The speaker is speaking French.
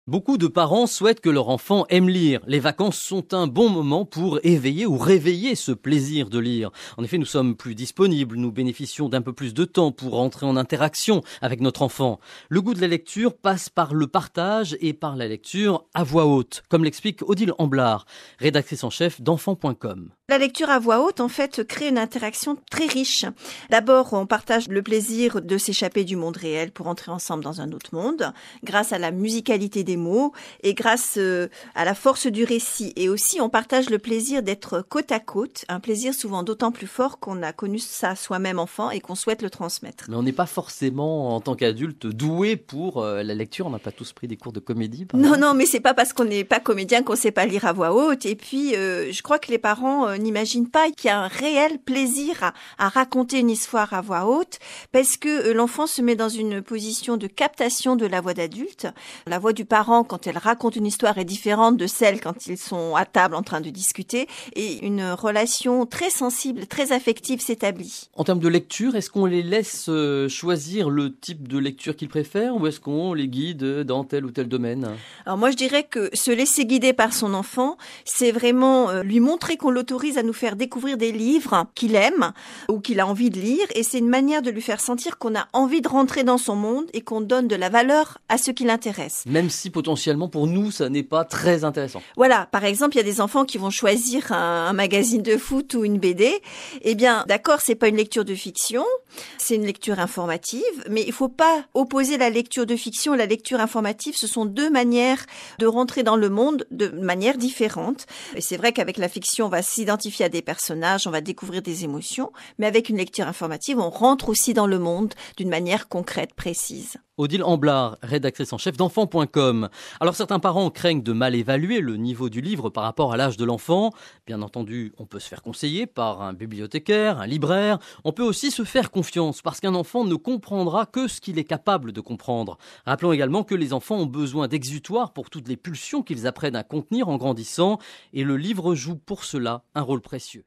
Beaucoup de parents souhaitent que leur enfant aime lire. Les vacances sont un bon moment pour éveiller ou réveiller ce plaisir de lire. En effet, nous sommes plus disponibles, nous bénéficions d'un peu plus de temps pour entrer en interaction avec notre enfant. Le goût de la lecture passe par le partage et par la lecture à voix haute, comme l'explique Odile Amblard, rédactrice en chef d'enfants.com. La lecture à voix haute, en fait, crée une interaction très riche. D'abord, on partage le plaisir de s'échapper du monde réel pour entrer ensemble dans un autre monde, grâce à la musicalité des mots et grâce à la force du récit. Et aussi, on partage le plaisir d'être côte à côte, un plaisir souvent d'autant plus fort qu'on a connu ça soi-même enfant et qu'on souhaite le transmettre. Mais on n'est pas forcément, en tant qu'adulte, doué pour la lecture. On n'a pas tous pris des cours de comédie, par exemple. Non, mais c'est pas parce qu'on n'est pas comédien qu'on sait pas lire à voix haute. Et puis, je crois que les parents n'imaginent pas qu'il y a un réel plaisir à raconter une histoire à voix haute, parce que l'enfant se met dans une position de captation de la voix d'adulte. La voix du parent, quand elle raconte une histoire, est différente de celle quand ils sont à table en train de discuter, et une relation très sensible, très affective s'établit. En termes de lecture, est-ce qu'on les laisse choisir le type de lecture qu'ils préfèrent ou est-ce qu'on les guide dans tel ou tel domaine ? Alors moi, je dirais que se laisser guider par son enfant, c'est vraiment lui montrer qu'on l'autorise à nous faire découvrir des livres qu'il aime ou qu'il a envie de lire, et c'est une manière de lui faire sentir qu'on a envie de rentrer dans son monde et qu'on donne de la valeur à ce qui l'intéresse. Même si potentiellement pour nous, ça n'est pas très intéressant. Voilà, par exemple, il y a des enfants qui vont choisir un magazine de foot ou une BD. Eh bien, d'accord, c'est pas une lecture de fiction, c'est une lecture informative, mais il faut pas opposer la lecture de fiction et la lecture informative. Ce sont deux manières de rentrer dans le monde de manière différente. Et c'est vrai qu'avec la fiction, on va s'identifier à des personnages, on va découvrir des émotions, mais avec une lecture informative, on rentre aussi dans le monde d'une manière concrète, précise. Odile Amblard, rédactrice en chef d'enfants.com. Alors certains parents craignent de mal évaluer le niveau du livre par rapport à l'âge de l'enfant. Bien entendu, on peut se faire conseiller par un bibliothécaire, un libraire. On peut aussi se faire confiance parce qu'un enfant ne comprendra que ce qu'il est capable de comprendre. Rappelons également que les enfants ont besoin d'exutoires pour toutes les pulsions qu'ils apprennent à contenir en grandissant et le livre joue pour cela un rôle précieux.